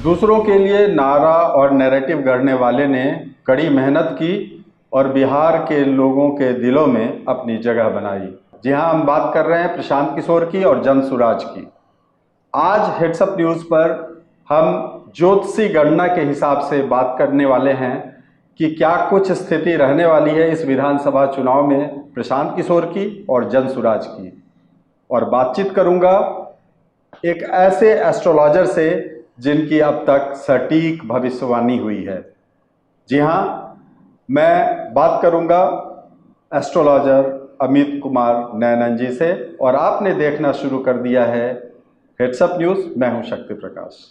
दूसरों के लिए नारा और नैरेटिव गढ़ने वाले ने कड़ी मेहनत की और बिहार के लोगों के दिलों में अपनी जगह बनाई। जी हाँ, हम बात कर रहे हैं प्रशांत किशोर की और जनसुराज की। आज हेड्सअप न्यूज़ पर हम ज्योतिषी गणना के हिसाब से बात करने वाले हैं कि क्या कुछ स्थिति रहने वाली है इस विधानसभा चुनाव में प्रशांत किशोर की और जनसुराज की। और बातचीत करूंगा एक ऐसे एस्ट्रोलॉजर से जिनकी अब तक सटीक भविष्यवाणी हुई है। जी हाँ, मैं बात करूंगा एस्ट्रोलॉजर अमित कुमार नैनन जी से। और आपने देखना शुरू कर दिया है हेड्सअप न्यूज़। मैं हूं शक्ति प्रकाश।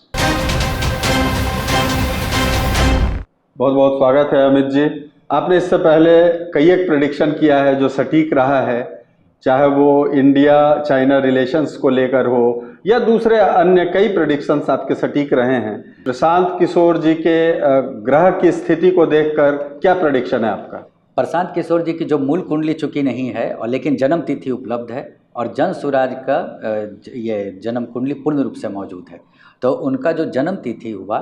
बहुत बहुत स्वागत है अमित जी। आपने इससे पहले कई एक प्रेडिक्शन किया है जो सटीक रहा है, चाहे वो इंडिया चाइना रिलेशंस को लेकर हो या दूसरे अन्य कई प्रेडिक्शंस आपके सटीक रहे हैं। प्रशांत किशोर जी के ग्रह की स्थिति को देखकर क्या प्रेडिक्शन है आपका? प्रशांत किशोर जी की जो मूल कुंडली चुकी नहीं है और लेकिन जन्म तिथि उपलब्ध है और जनसुराज का ये जन्म कुंडली पूर्ण रूप से मौजूद है। तो उनका जो जन्म तिथि हुआ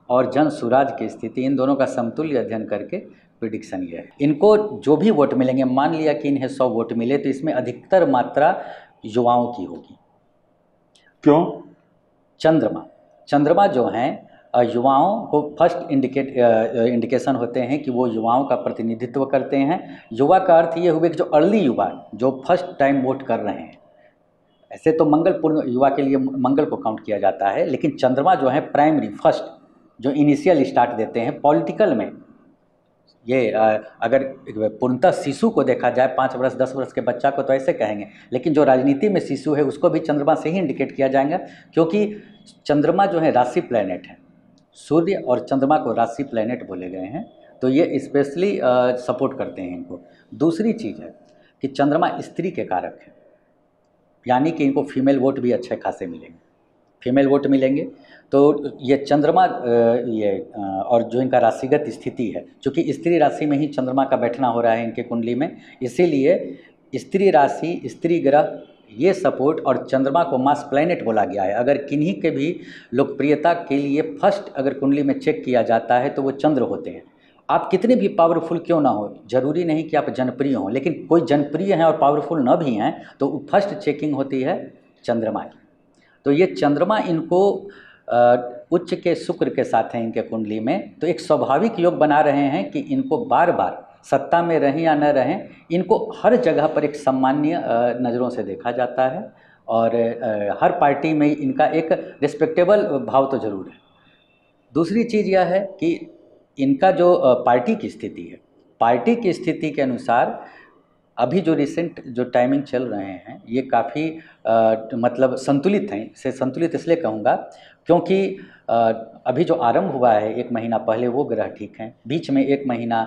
और जनसुराज की स्थिति, इन दोनों का समतुल्य अध्ययन करके प्रिडिक्शन ये है। इनको जो भी वोट मिलेंगे, मान लिया कि इन्हें 100 वोट मिले तो इसमें अधिकतर मात्रा युवाओं की होगी। क्यों? चंद्रमा जो हैं युवाओं को फर्स्ट इंडिकेशन होते हैं कि वो युवाओं का प्रतिनिधित्व करते हैं। युवा का अर्थ ये हुए कि जो अर्ली युवा जो फर्स्ट टाइम वोट कर रहे हैं। ऐसे तो मंगल पूर्ण युवा के लिए मंगल को काउंट किया जाता है, लेकिन चंद्रमा जो है प्राइमरी फर्स्ट जो इनिशियल स्टार्ट देते हैं पॉलिटिकल में। ये अगर पूर्णतः शिशु को देखा जाए 5 वर्ष 10 वर्ष के बच्चा को तो ऐसे कहेंगे, लेकिन जो राजनीति में शिशु है उसको भी चंद्रमा से ही इंडिकेट किया जाएगा, क्योंकि चंद्रमा जो है राशि प्लैनेट है। सूर्य और चंद्रमा को राशि प्लैनेट बोले गए हैं, तो ये स्पेशली सपोर्ट करते हैं इनको। दूसरी चीज़ है कि चंद्रमा स्त्री के कारक है, यानी कि इनको फीमेल वोट भी अच्छे खासे मिलेंगे। फीमेल वोट मिलेंगे तो ये चंद्रमा और जो इनका राशिगत स्थिति है, चूँकि स्त्री राशि में ही चंद्रमा का बैठना हो रहा है इनके कुंडली में, इसीलिए स्त्री राशि, स्त्री ग्रह, ये सपोर्ट, और चंद्रमा को मास प्लैनेट बोला गया है। अगर किन्हीं के भी लोकप्रियता के लिए फर्स्ट अगर कुंडली में चेक किया जाता है तो वो चंद्र होते हैं। आप कितने भी पावरफुल क्यों ना हो, जरूरी नहीं कि आप जनप्रिय हों, लेकिन कोई जनप्रिय हैं और पावरफुल न भी हैं तो फर्स्ट चेकिंग होती है चंद्रमा की। तो ये चंद्रमा इनको उच्च के शुक्र के साथ हैं इनके कुंडली में, तो एक स्वाभाविक योग बना रहे हैं कि इनको बार बार सत्ता में रहें या न रहें, इनको हर जगह पर एक सम्मानीय नज़रों से देखा जाता है और हर पार्टी में इनका एक रिस्पेक्टेबल भाव तो ज़रूर है। दूसरी चीज़ यह है कि इनका जो पार्टी की स्थिति है, पार्टी की स्थिति के अनुसार अभी जो रिसेंट जो टाइमिंग चल रहे हैं ये काफ़ी मतलब संतुलित हैं। इसे संतुलित इसलिए कहूँगा क्योंकि अभी जो आरंभ हुआ है 1 महीना पहले वो ग्रह ठीक हैं, बीच में 1 महीना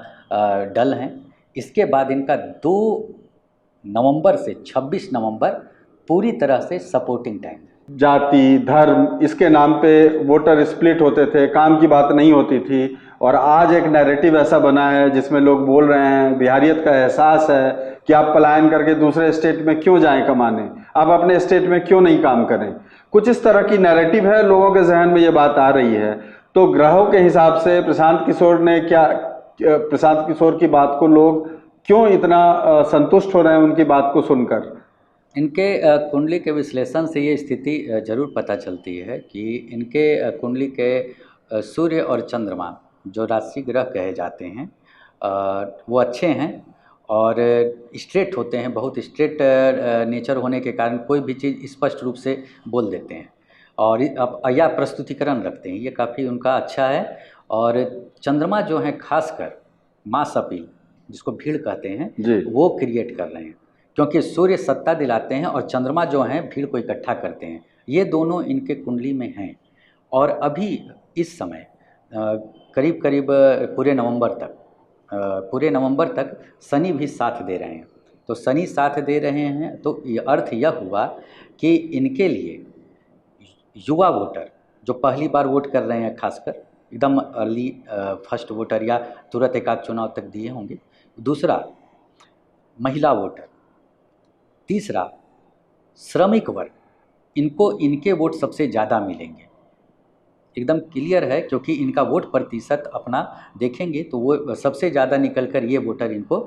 डल हैं, इसके बाद इनका 2 नवंबर से 26 नवंबर पूरी तरह से सपोर्टिंग टाइम है। जाति धर्म इसके नाम पे वोटर स्प्लिट होते थे, काम की बात नहीं होती थी, और आज एक नैरेटिव ऐसा बना है जिसमें लोग बोल रहे हैं, बिहारियत का एहसास है कि आप पलायन करके दूसरे स्टेट में क्यों जाएं कमाने, आप अपने स्टेट में क्यों नहीं काम करें। कुछ इस तरह की नैरेटिव है, लोगों के जहन में ये बात आ रही है। तो ग्रहों के हिसाब से प्रशांत किशोर की बात को लोग क्यों इतना संतुष्ट हो रहे हैं उनकी बात को सुनकर? इनके कुंडली के विश्लेषण से ये स्थिति जरूर पता चलती है कि इनके कुंडली के सूर्य और चंद्रमा जो राशि ग्रह कहे जाते हैं वो अच्छे हैं और स्ट्रेट होते हैं। बहुत स्ट्रेट नेचर होने के कारण कोई भी चीज़ स्पष्ट रूप से बोल देते हैं और या प्रस्तुतिकरण रखते हैं, ये काफ़ी उनका अच्छा है। और चंद्रमा जो है खासकर मास अपील, जिसको भीड़ कहते हैं, वो क्रिएट कर रहे हैं, क्योंकि सूर्य सत्ता दिलाते हैं और चंद्रमा जो हैं भीड़ को इकट्ठा करते हैं। ये दोनों इनके कुंडली में हैं और अभी इस समय करीब करीब पूरे नवंबर तक शनि भी साथ दे रहे हैं। तो शनि साथ दे रहे हैं तो ये अर्थ यह हुआ कि इनके लिए युवा वोटर जो पहली बार वोट कर रहे हैं, खासकर एकदम अर्ली फर्स्ट वोटर या तुरंत एकाध चुनाव तक दिए होंगे। दूसरा महिला वोटर, तीसरा श्रमिक वर्ग, इनको इनके वोट सबसे ज़्यादा मिलेंगे। एकदम क्लियर है, क्योंकि इनका वोट प्रतिशत अपना देखेंगे तो वो सबसे ज़्यादा निकल कर ये वोटर इनको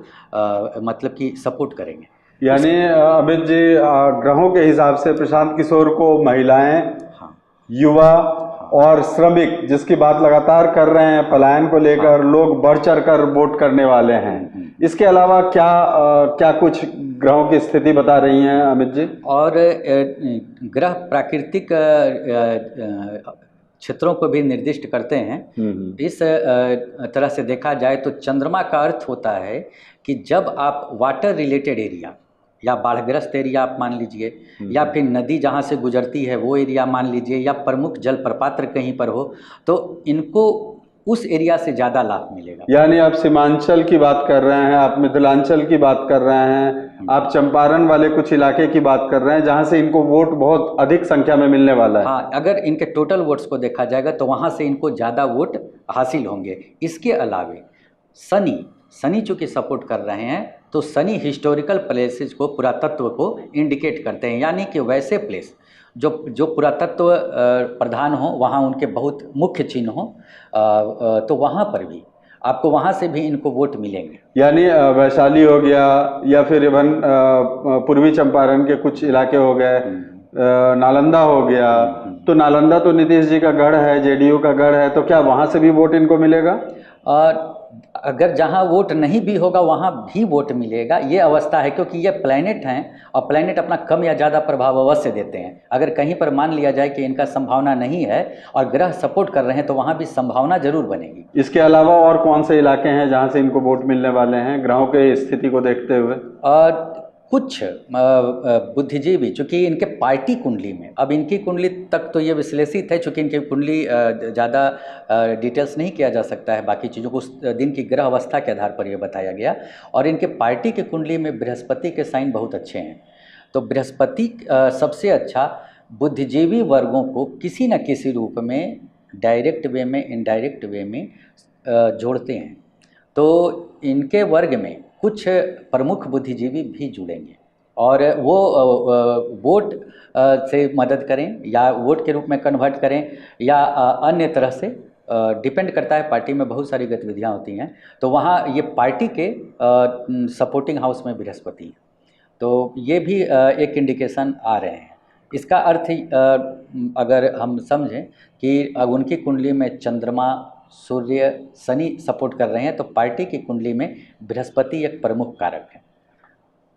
मतलब कि सपोर्ट करेंगे। यानी अमित जी, ग्रहों के हिसाब से प्रशांत किशोर को महिलाएं, हाँ, युवा और श्रमिक, जिसकी बात लगातार कर रहे हैं पलायन को लेकर, लोग बढ़ चढ़ कर वोट करने वाले हैं। इसके अलावा क्या कुछ ग्रहों की स्थिति बता रही हैं अमित जी? और ग्रह प्राकृतिक क्षेत्रों को भी निर्दिष्ट करते हैं। इस तरह से देखा जाए तो चंद्रमा का अर्थ होता है कि जब आप वाटर रिलेटेड एरिया या बाढ़ग्रस्त एरिया आप मान लीजिए, या फिर नदी जहाँ से गुजरती है वो एरिया मान लीजिए, या प्रमुख जल प्रपात्र कहीं पर हो, तो इनको उस एरिया से ज़्यादा लाभ मिलेगा। यानी आप सीमांचल की बात कर रहे हैं, आप मिथिलांचल की बात कर रहे हैं, आप चंपारण वाले कुछ इलाके की बात कर रहे हैं जहां से इनको वोट बहुत अधिक संख्या में मिलने वाला है। हाँ, अगर इनके टोटल वोट्स को देखा जाएगा तो वहां से इनको ज़्यादा वोट हासिल होंगे। इसके अलावे शनि चूँकि सपोर्ट कर रहे हैं, तो शनि हिस्टोरिकल प्लेसेस को, पुरातत्व को इंडिकेट करते हैं, यानी कि वैसे प्लेस जो पुरातत्व प्रधान हो, वहाँ उनके बहुत मुख्य चिन्ह हो, तो वहाँ पर भी आपको वहाँ से भी इनको वोट मिलेंगे। यानी वैशाली हो गया, या फिर इवन पूर्वी चंपारण के कुछ इलाके हो गए, नालंदा हो गया, तो नालंदा तो नीतीश जी का गढ़ है, जेडीयू का गढ़ है, तो क्या वहाँ से भी वोट इनको मिलेगा? अगर जहाँ वोट नहीं भी होगा वहाँ भी वोट मिलेगा, ये अवस्था है, क्योंकि ये प्लैनेट हैं और प्लैनेट अपना कम या ज़्यादा प्रभाव अवश्य देते हैं। अगर कहीं पर मान लिया जाए कि इनका संभावना नहीं है और ग्रह सपोर्ट कर रहे हैं, तो वहाँ भी संभावना जरूर बनेगी। इसके अलावा और कौन से इलाके हैं जहाँ से इनको वोट मिलने वाले हैं ग्रहों के स्थिति को देखते हुए? कुछ बुद्धिजीवी, चूँकि इनके पार्टी कुंडली में, अब इनकी कुंडली तक तो ये विश्लेषित है, चूँकि इनकी कुंडली ज़्यादा डिटेल्स नहीं किया जा सकता है, बाकी चीज़ों को उस दिन की ग्रह अवस्था के आधार पर ये बताया गया। और इनके पार्टी की कुंडली में बृहस्पति के साइन बहुत अच्छे हैं, तो बृहस्पति सबसे अच्छा बुद्धिजीवी वर्गों को किसी न किसी रूप में, डायरेक्ट वे में, इनडायरेक्ट वे में जोड़ते हैं। तो इनके वर्ग में कुछ प्रमुख बुद्धिजीवी भी जुड़ेंगे और वो वोट से मदद करें, या वोट के रूप में कन्वर्ट करें, या अन्य तरह से, डिपेंड करता है। पार्टी में बहुत सारी गतिविधियां होती हैं, तो वहाँ ये पार्टी के सपोर्टिंग हाउस में बृहस्पति है, तो ये भी एक इंडिकेशन आ रहे हैं। इसका अर्थ अगर हम समझें कि अब उनकी कुंडली में चंद्रमा, सूर्य, शनि सपोर्ट कर रहे हैं, तो पार्टी की कुंडली में बृहस्पति एक प्रमुख कारक है।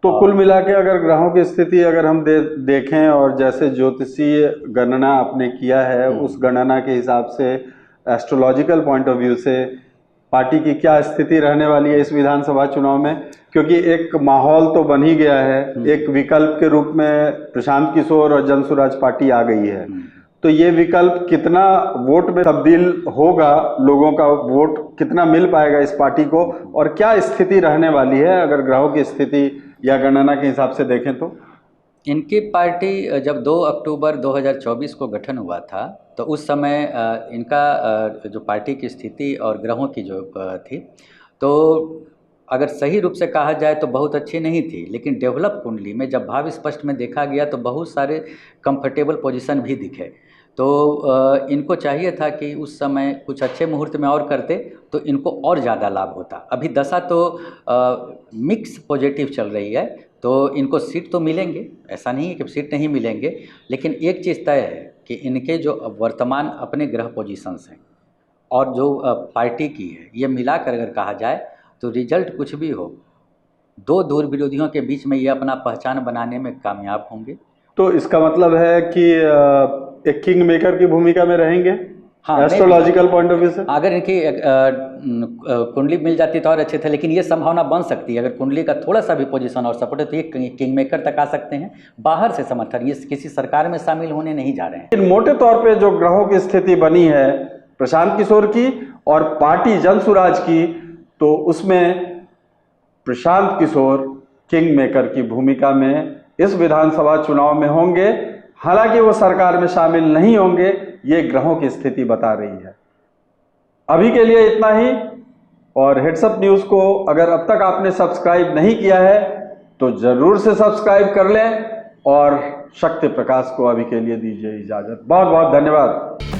तो कुल मिला के अगर ग्रहों की स्थिति अगर हम देखें, और जैसे ज्योतिषीय गणना आपने किया है, उस गणना के हिसाब से एस्ट्रोलॉजिकल पॉइंट ऑफ व्यू से पार्टी की क्या स्थिति रहने वाली है इस विधानसभा चुनाव में? क्योंकि एक माहौल तो बन ही गया है, एक विकल्प के रूप में प्रशांत किशोर और जनसुराज पार्टी आ गई है, तो ये विकल्प कितना वोट में तब्दील होगा, लोगों का वोट कितना मिल पाएगा इस पार्टी को, और क्या स्थिति रहने वाली है अगर ग्रहों की स्थिति या गणना के हिसाब से देखें तो? इनकी पार्टी जब 2 अक्टूबर 2024 को गठन हुआ था, तो उस समय इनका जो पार्टी की स्थिति और ग्रहों की जो थी, तो अगर सही रूप से कहा जाए तो बहुत अच्छी नहीं थी, लेकिन डेवलप कुंडली में जब भाव स्पष्ट में देखा गया तो बहुत सारे कंफर्टेबल पोजीशन भी दिखे। तो इनको चाहिए था कि उस समय कुछ अच्छे मुहूर्त में और करते तो इनको और ज़्यादा लाभ होता। अभी दशा तो मिक्स पॉजिटिव चल रही है, तो इनको सीट तो मिलेंगे, ऐसा नहीं है कि सीट नहीं मिलेंगे, लेकिन एक चीज़ तय है कि इनके जो वर्तमान अपने ग्रह पोजीशंस हैं और जो पार्टी की है, ये मिलाकर अगर कहा जाए तो रिजल्ट कुछ भी हो, दो दूर विरोधियों के बीच में ये अपना पहचान बनाने में कामयाब होंगे। तो इसका मतलब है कि एक किंग मेकर की भूमिका में रहेंगे। हाँ, एस्ट्रोलॉजिकल पॉइंट ऑफ व्यू से अगर इनकी कुंडली मिल जाती तो और अच्छे थे, लेकिन ये संभावना बन सकती है अगर कुंडली का थोड़ा सा भी पोजीशन और सपोर्ट है तो ये किंग मेकर तक आ सकते हैं। बाहर से समर्थन, ये किसी सरकार में शामिल होने नहीं जा रहे हैं। मोटे तौर पे जो ग्रहों की स्थिति बनी है प्रशांत किशोर की और पार्टी जनसुराज की, तो उसमें प्रशांत किशोर किंग मेकर की भूमिका में इस विधानसभा चुनाव में होंगे। हालांकि वो सरकार में शामिल नहीं होंगे, ये ग्रहों की स्थिति बता रही है। अभी के लिए इतना ही, और हेड्सअप न्यूज़ को अगर अब तक आपने सब्सक्राइब नहीं किया है तो जरूर से सब्सक्राइब कर लें, और शक्ति प्रकाश को अभी के लिए दीजिए इजाजत। बहुत बहुत धन्यवाद।